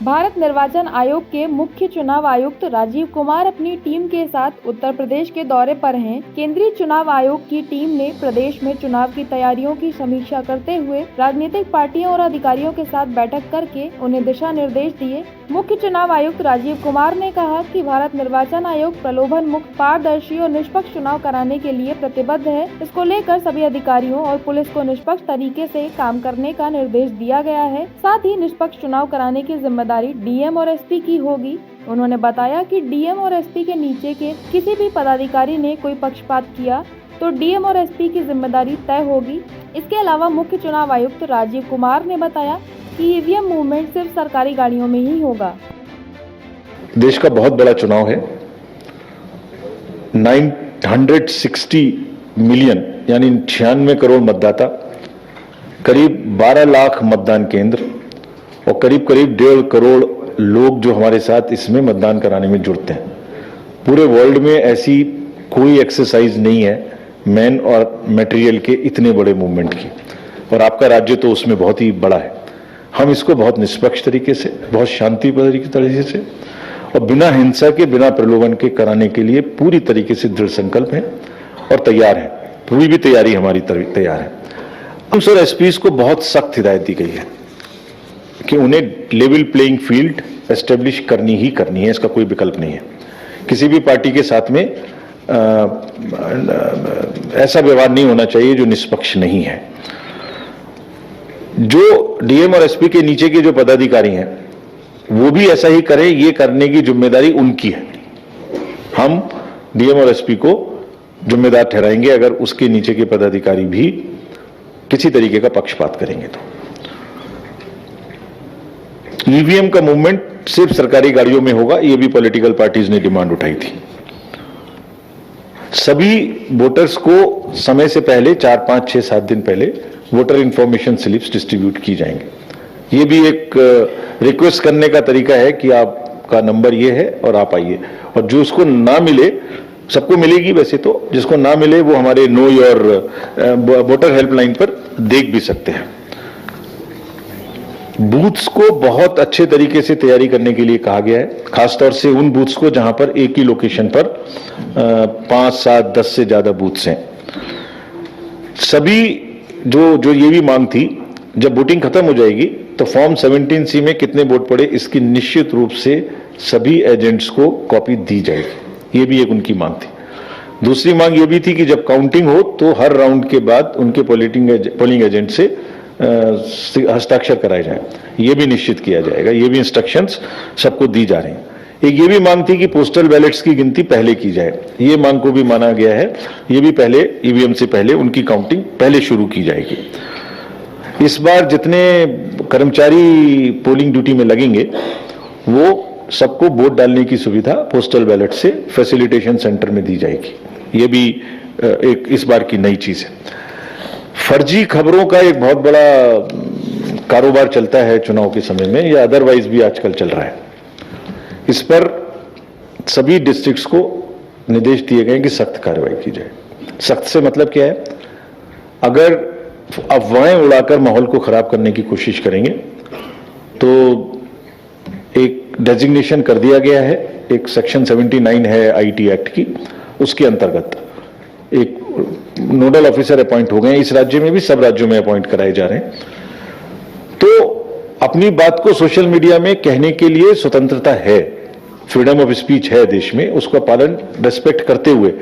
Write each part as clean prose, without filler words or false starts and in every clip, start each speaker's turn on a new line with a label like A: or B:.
A: भारत निर्वाचन आयोग के मुख्य चुनाव आयुक्त राजीव कुमार अपनी टीम के साथ उत्तर प्रदेश के दौरे पर हैं। केंद्रीय चुनाव आयोग की टीम ने प्रदेश में चुनाव की तैयारियों की समीक्षा करते हुए राजनीतिक पार्टियों और अधिकारियों के साथ बैठक करके उन्हें दिशा निर्देश दिए। मुख्य चुनाव आयुक्त राजीव कुमार ने कहा कि भारत निर्वाचन आयोग प्रलोभन मुक्त, पारदर्शी और निष्पक्ष चुनाव कराने के लिए प्रतिबद्ध है। इसको लेकर सभी अधिकारियों और पुलिस को निष्पक्ष तरीके से काम करने का निर्देश दिया गया है। साथ ही निष्पक्ष चुनाव कराने की जिम्मेदारी डीएम और एसपी की होगी। उन्होंने बताया कि डीएम और एसपी के नीचे के किसी भी पदाधिकारी ने कोई पक्षपात किया तो डीएम और एसपी की जिम्मेदारी तय होगी। इसके अलावा मुख्य चुनाव आयुक्त राजीव कुमार ने बताया कि ईवीएम मूवमेंट सिर्फ सरकारी गाड़ियों में ही होगा।
B: देश का बहुत बड़ा चुनाव है। 960 मिलियन यानी 96 करोड़ मतदाता, करीब 12 लाख मतदान केंद्र और करीब 1.5 करोड़ लोग जो हमारे साथ इसमें मतदान कराने में जुड़ते हैं। पूरे वर्ल्ड में ऐसी कोई एक्सरसाइज नहीं है मैन और मटेरियल के इतने बड़े मूवमेंट की, और आपका राज्य तो उसमें बहुत ही बड़ा है। हम इसको बहुत निष्पक्ष तरीके से, बहुत शांतिपूर्ण तरीके से और बिना हिंसा के, बिना प्रलोभन के कराने के लिए पूरी तरीके से दृढ़ संकल्प है और तैयार है। पूरी भी तैयारी हमारी तैयार है। हम सर एसपीज को बहुत सख्त हिदायत दी गई है कि उन्हें लेवल प्लेइंग फील्ड एस्टेब्लिश करनी ही करनी है, इसका कोई विकल्प नहीं है। किसी भी पार्टी के साथ में ऐसा व्यवहार नहीं होना चाहिए जो निष्पक्ष नहीं है। जो डीएम और एसपी के नीचे के जो पदाधिकारी हैं वो भी ऐसा ही करें, ये करने की जिम्मेदारी उनकी है। हम डीएम और एसपी को जिम्मेदार ठहराएंगे अगर उसके नीचे के पदाधिकारी भी किसी तरीके का पक्षपात करेंगे तो। ईवीएम का मूवमेंट सिर्फ सरकारी गाड़ियों में होगा, ये भी पॉलिटिकल पार्टीज ने डिमांड उठाई थी। सभी वोटर्स को समय से पहले 4, 5, 6, 7 दिन पहले वोटर इंफॉर्मेशन स्लिप्स डिस्ट्रीब्यूट की जाएंगे। ये भी एक रिक्वेस्ट करने का तरीका है कि आपका नंबर ये है और आप आइए, और जो उसको ना मिले, सबको मिलेगी वैसे तो, जिसको ना मिले वो हमारे नो योर वोटर हेल्पलाइन पर देख भी सकते हैं। बूथ्स को बहुत अच्छे तरीके से तैयारी करने के लिए कहा गया है, खासतौर से उन बूथ्स को जहां पर एक ही लोकेशन पर 5, 7, 10 से ज्यादा बूथ्स हैं। सभी जो ये भी मांग थी, जब वोटिंग खत्म हो जाएगी तो फॉर्म 17C में कितने वोट पड़े इसकी निश्चित रूप से सभी एजेंट्स को कॉपी दी जाएगी। ये भी एक उनकी मांग थी। दूसरी मांग ये भी थी कि जब काउंटिंग हो तो हर राउंड के बाद उनके पोलिंग एजेंट से हस्ताक्षर कराए जाए, ये भी निश्चित किया जाएगा। ये भी इंस्ट्रक्शंस सबको दी जा रही हैं। एक ये भी मांग थी कि पोस्टल बैलेट्स की गिनती पहले की जाए, ये मांग को भी माना गया है। ये भी पहले ईवीएम से पहले उनकी काउंटिंग पहले शुरू की जाएगी। इस बार जितने कर्मचारी पोलिंग ड्यूटी में लगेंगे वो सबको वोट डालने की सुविधा पोस्टल बैलेट से फैसिलिटेशन सेंटर में दी जाएगी। ये भी एक इस बार की नई चीज है। फर्जी खबरों का एक बहुत बड़ा कारोबार चलता है चुनाव के समय में, या अदरवाइज भी आजकल चल रहा है। इस पर सभी डिस्ट्रिक्ट्स को निर्देश दिए गए कि सख्त कार्रवाई की जाए। सख्त से मतलब क्या है? अगर अफवाहें उड़ाकर माहौल को खराब करने की कोशिश करेंगे तो एक डेजिग्नेशन कर दिया गया है, एक सेक्शन 79 है आईटी एक्ट की, उसके अंतर्गत एक नोडल ऑफिसर अपॉइंट हो गए। इस राज्य में भी, सब राज्यों में अपॉइंट कराए जा रहे हैं। तो अपनी बात को सोशल मीडिया में कहने के लिए स्वतंत्रता है, फ्रीडम ऑफ स्पीच है देश में, उसका पालन रेस्पेक्ट करते हुए।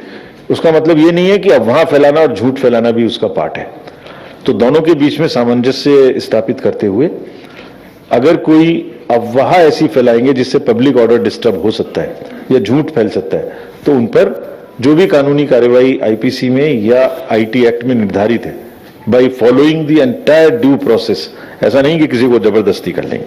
B: उसका मतलब ये नहीं है कि अफवाह फैलाना और झूठ फैलाना भी उसका पार्ट है। तो दोनों के बीच में सामंजस्य स्थापित करते हुए अगर कोई अफवाह ऐसी फैलाएंगे जिससे पब्लिक ऑर्डर डिस्टर्ब हो सकता है या झूठ फैल सकता है, तो उन पर जो भी कानूनी कार्यवाही आईपीसी में या आईटी एक्ट में निर्धारित है, by following the entire due process, ऐसा नहीं कि किसी को जबरदस्ती कर लेंगे।